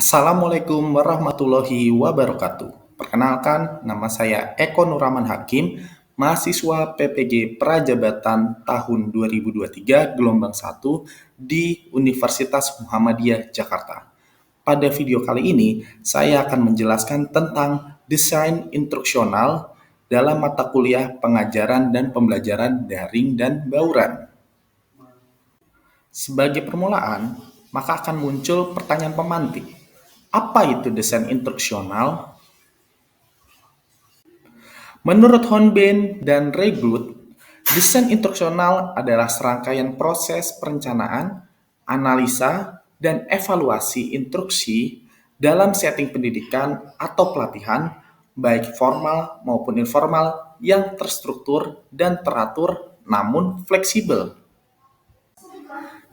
Assalamualaikum warahmatullahi wabarakatuh. Perkenalkan, nama saya Eko Nurrahman Hakim, mahasiswa PPG Prajabatan tahun 2023 gelombang 1 di Universitas Muhammadiyah Jakarta. Pada video kali ini, saya akan menjelaskan tentang desain instruksional dalam mata kuliah pengajaran dan pembelajaran daring dan bauran. Sebagai permulaan, maka akan muncul pertanyaan pemantik. Apa itu desain instruksional? Menurut Hornbein dan Reglut, desain instruksional adalah serangkaian proses perencanaan, analisa, dan evaluasi instruksi dalam setting pendidikan atau pelatihan, baik formal maupun informal, yang terstruktur dan teratur namun fleksibel.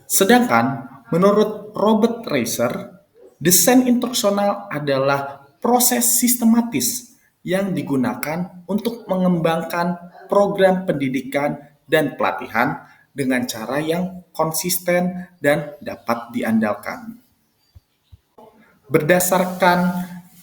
Sedangkan menurut Robert Reiser, desain instruksional adalah proses sistematis yang digunakan untuk mengembangkan program pendidikan dan pelatihan dengan cara yang konsisten dan dapat diandalkan. Berdasarkan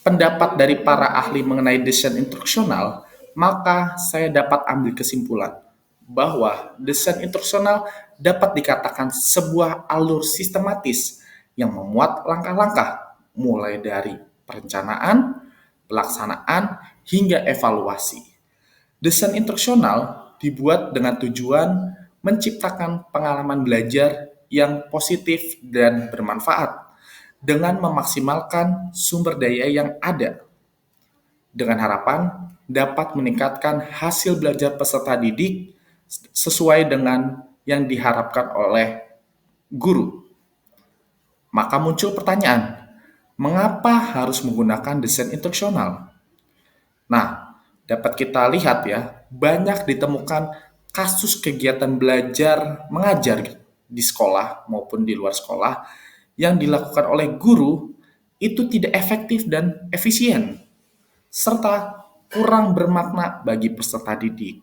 pendapat dari para ahli mengenai desain instruksional, maka saya dapat ambil kesimpulan bahwa desain instruksional dapat dikatakan sebuah alur sistematis yang memuat langkah-langkah mulai dari perencanaan, pelaksanaan, hingga evaluasi. Desain instruksional dibuat dengan tujuan menciptakan pengalaman belajar yang positif dan bermanfaat dengan memaksimalkan sumber daya yang ada, dengan harapan dapat meningkatkan hasil belajar peserta didik sesuai dengan yang diharapkan oleh guru. Maka muncul pertanyaan, mengapa harus menggunakan desain instruksional? Nah, dapat kita lihat ya, banyak ditemukan kasus kegiatan belajar mengajar di sekolah maupun di luar sekolah yang dilakukan oleh guru itu tidak efektif dan efisien, serta kurang bermakna bagi peserta didik.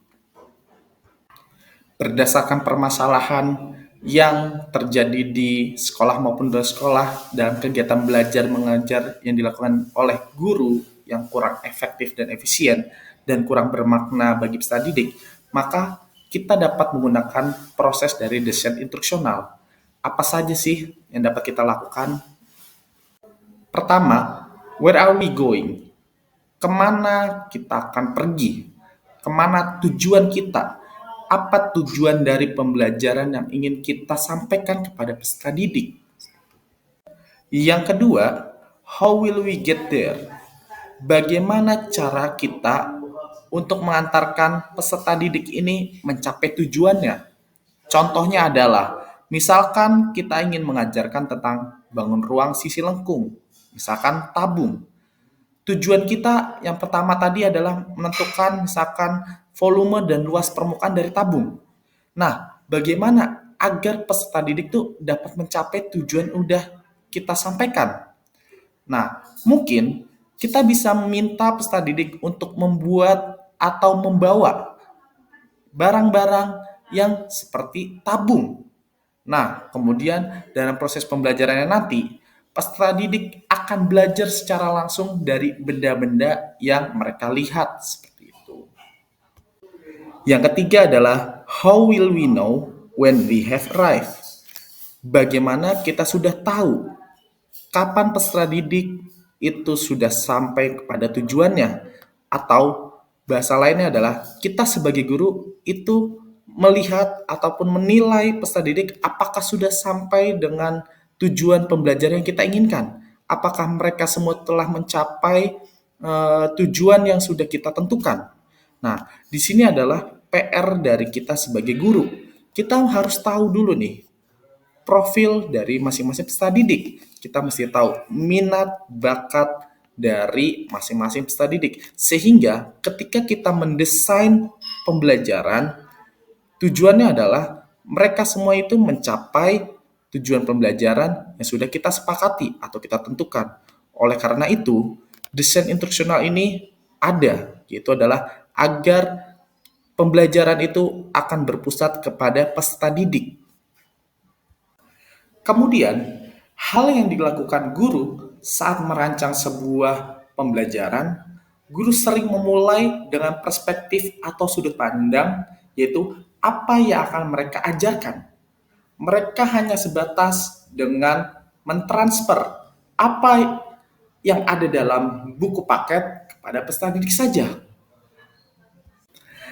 Berdasarkan permasalahan yang terjadi di sekolah maupun luar sekolah dan kegiatan belajar mengajar yang dilakukan oleh guru yang kurang efektif dan efisien dan kurang bermakna bagi peserta didik, maka kita dapat menggunakan proses dari desain instruksional. Apa saja sih yang dapat kita lakukan? Pertama, where are we going? Kemana kita akan pergi? Kemana tujuan kita? Apa tujuan dari pembelajaran yang ingin kita sampaikan kepada peserta didik? Yang kedua, how will we get there? Bagaimana cara kita untuk mengantarkan peserta didik ini mencapai tujuannya? Contohnya adalah, misalkan kita ingin mengajarkan tentang bangun ruang sisi lengkung, misalkan tabung. Tujuan kita yang pertama tadi adalah menentukan misalkan volume dan luas permukaan dari tabung. Nah, bagaimana agar peserta didik itu dapat mencapai tujuan yang udah kita sampaikan? Nah, mungkin kita bisa meminta peserta didik untuk membuat atau membawa barang-barang yang seperti tabung. Nah, kemudian dalam proses pembelajarannya nanti, peserta didik akan belajar secara langsung dari benda-benda yang mereka lihat seperti itu. Yang ketiga adalah how will we know when we have arrived? Bagaimana kita sudah tahu kapan peserta didik itu sudah sampai kepada tujuannya, atau bahasa lainnya adalah kita sebagai guru itu melihat ataupun menilai peserta didik apakah sudah sampai dengan tujuan pembelajaran yang kita inginkan. Apakah mereka semua telah mencapai tujuan yang sudah kita tentukan. Nah, di sini adalah PR dari kita sebagai guru. Kita harus tahu dulu nih profil dari masing-masing peserta didik. Kita mesti tahu minat, bakat dari masing-masing peserta didik. Sehingga ketika kita mendesain pembelajaran, tujuannya adalah mereka semua itu mencapai tujuan pembelajaran yang sudah kita sepakati atau kita tentukan. Oleh karena itu, desain instruksional ini ada, yaitu adalah agar pembelajaran itu akan berpusat kepada peserta didik. Kemudian, hal yang dilakukan guru saat merancang sebuah pembelajaran, guru sering memulai dengan perspektif atau sudut pandang, yaitu apa yang akan mereka ajarkan. Mereka hanya sebatas dengan mentransfer apa yang ada dalam buku paket kepada peserta didik saja.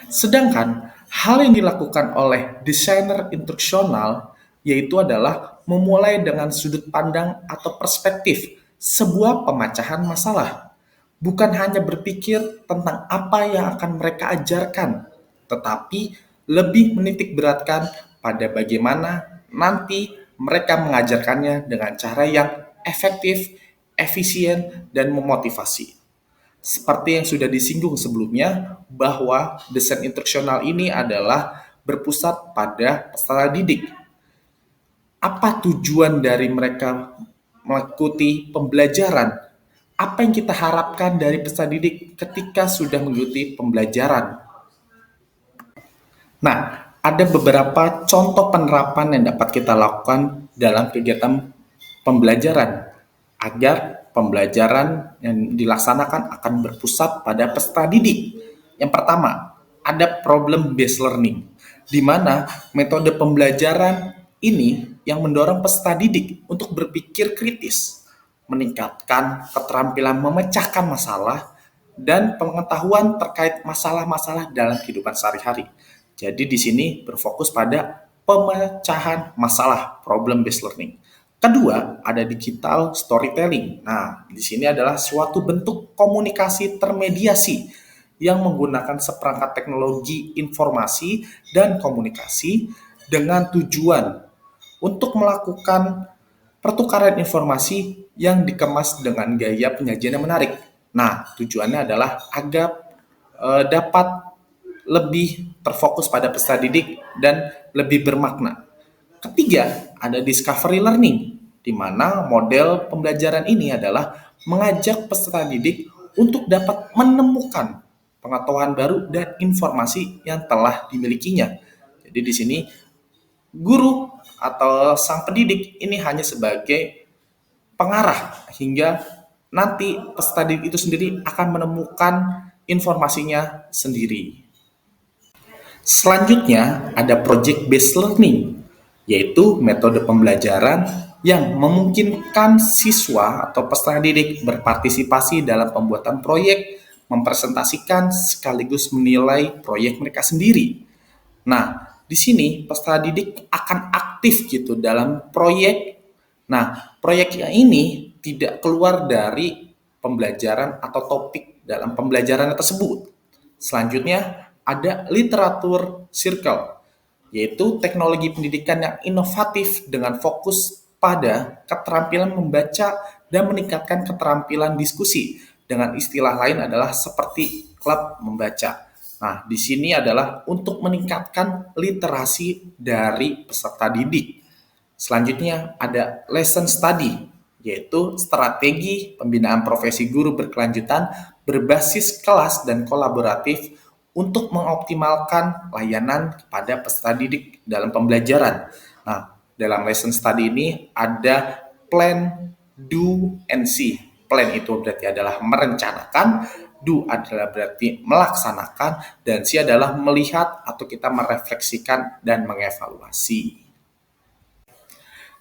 Sedangkan hal yang dilakukan oleh desainer instruksional yaitu adalah memulai dengan sudut pandang atau perspektif sebuah pemecahan masalah. Bukan hanya berpikir tentang apa yang akan mereka ajarkan, tetapi lebih menitik beratkan pada bagaimana nanti mereka mengajarkannya dengan cara yang efektif, efisien, dan memotivasi. Seperti yang sudah disinggung sebelumnya, bahwa desain instruksional ini adalah berpusat pada peserta didik. Apa tujuan dari mereka mengikuti pembelajaran? Apa yang kita harapkan dari peserta didik ketika sudah mengikuti pembelajaran? Nah, ada beberapa contoh penerapan yang dapat kita lakukan dalam kegiatan pembelajaran agar pembelajaran yang dilaksanakan akan berpusat pada peserta didik. Yang pertama, ada problem based learning, di mana metode pembelajaran ini yang mendorong peserta didik untuk berpikir kritis, meningkatkan keterampilan memecahkan masalah, dan pengetahuan terkait masalah-masalah dalam kehidupan sehari-hari. Jadi di sini berfokus pada pemecahan masalah, problem based learning. Kedua, ada digital storytelling. Nah, di sini adalah suatu bentuk komunikasi termediasi yang menggunakan seperangkat teknologi informasi dan komunikasi dengan tujuan untuk melakukan pertukaran informasi yang dikemas dengan gaya penyajian yang menarik. Nah, tujuannya adalah agar dapat lebih terfokus pada peserta didik dan lebih bermakna. Ketiga, ada discovery learning, di mana model pembelajaran ini adalah mengajak peserta didik untuk dapat menemukan pengetahuan baru dan informasi yang telah dimilikinya. Jadi di sini guru atau sang pendidik ini hanya sebagai pengarah hingga nanti peserta didik itu sendiri akan menemukan informasinya sendiri. Selanjutnya ada project based learning, yaitu metode pembelajaran yang memungkinkan siswa atau peserta didik berpartisipasi dalam pembuatan proyek, mempresentasikan sekaligus menilai proyek mereka sendiri. Nah, di sini peserta didik akan aktif gitu dalam proyek. Nah, proyeknya ini tidak keluar dari pembelajaran atau topik dalam pembelajaran tersebut. Selanjutnya, ada literatur circle, yaitu teknologi pendidikan yang inovatif dengan fokus pada keterampilan membaca dan meningkatkan keterampilan diskusi. Dengan istilah lain adalah seperti klub membaca. Nah, di sini adalah untuk meningkatkan literasi dari peserta didik. Selanjutnya ada lesson study, yaitu strategi pembinaan profesi guru berkelanjutan berbasis kelas dan kolaboratif untuk mengoptimalkan layanan kepada peserta didik dalam pembelajaran. Nah, dalam lesson study ini ada plan, do, and see. Plan itu berarti adalah merencanakan, do adalah berarti melaksanakan, dan see adalah melihat atau kita merefleksikan dan mengevaluasi.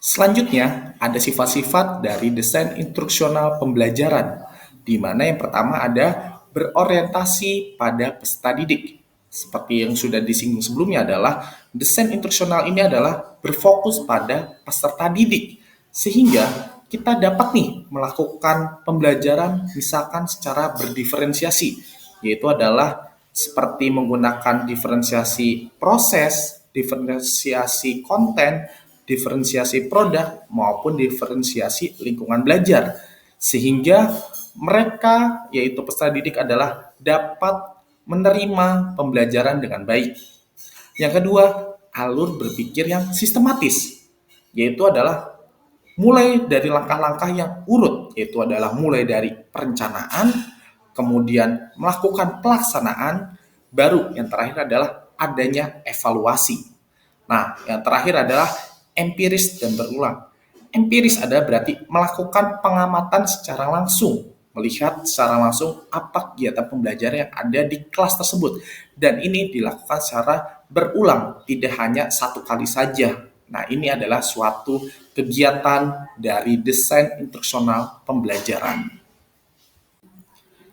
Selanjutnya, ada sifat-sifat dari desain instruksional pembelajaran, di mana yang pertama ada berorientasi pada peserta didik. Seperti yang sudah disinggung sebelumnya adalah desain instruksional ini adalah berfokus pada peserta didik, sehingga kita dapat nih melakukan pembelajaran misalkan secara berdiferensiasi, yaitu adalah seperti menggunakan diferensiasi proses, diferensiasi konten, diferensiasi produk, maupun diferensiasi lingkungan belajar. Sehingga mereka, yaitu peserta didik adalah dapat menerima pembelajaran dengan baik. Yang kedua, alur berpikir yang sistematis, yaitu adalah mulai dari langkah-langkah yang urut, yaitu adalah mulai dari perencanaan, kemudian melakukan pelaksanaan, baru yang terakhir adalah adanya evaluasi. Nah, yang terakhir adalah empiris dan berulang. Empiris adalah berarti melakukan pengamatan secara langsung, melihat secara langsung apa kegiatan pembelajaran yang ada di kelas tersebut. Dan ini dilakukan secara berulang, tidak hanya satu kali saja. Nah, ini adalah suatu kegiatan dari desain instruksional pembelajaran.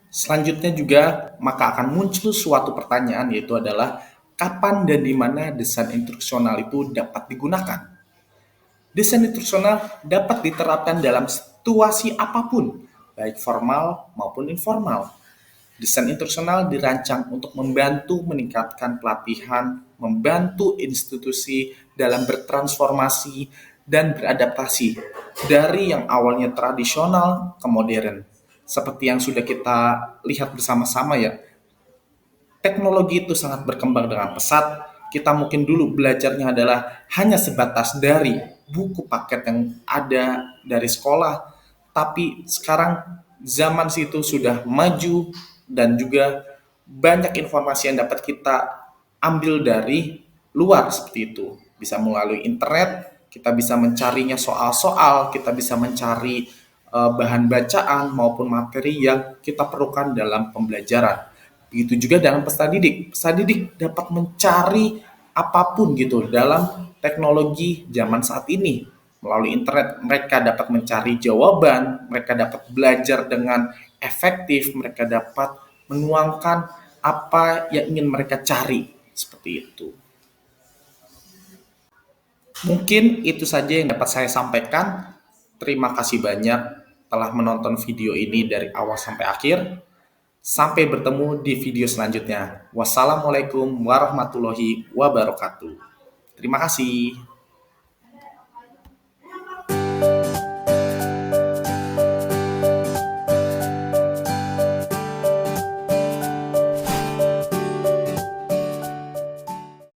Selanjutnya juga maka akan muncul suatu pertanyaan, yaitu adalah kapan dan di mana desain instruksional itu dapat digunakan. Desain instruksional dapat diterapkan dalam situasi apapun, baik formal maupun informal. Desain instruksional dirancang untuk membantu meningkatkan pelatihan, membantu institusi dalam bertransformasi dan beradaptasi dari yang awalnya tradisional ke modern. Seperti yang sudah kita lihat bersama-sama ya, teknologi itu sangat berkembang dengan pesat. Kita mungkin dulu belajarnya adalah hanya sebatas dari buku paket yang ada dari sekolah, tapi sekarang zaman situ sudah maju dan juga banyak informasi yang dapat kita ambil dari luar seperti itu. Bisa melalui internet, kita bisa mencarinya soal-soal, kita bisa mencari bahan bacaan maupun materi yang kita perlukan dalam pembelajaran. Begitu juga dalam peserta didik. Peserta didik dapat mencari apapun gitu dalam teknologi zaman saat ini. Melalui internet mereka dapat mencari jawaban, mereka dapat belajar dengan efektif, mereka dapat menuangkan apa yang ingin mereka cari. Seperti itu. Mungkin itu saja yang dapat saya sampaikan. Terima kasih banyak telah menonton video ini dari awal sampai akhir. Sampai bertemu di video selanjutnya. Wassalamualaikum warahmatullahi wabarakatuh. Terima kasih.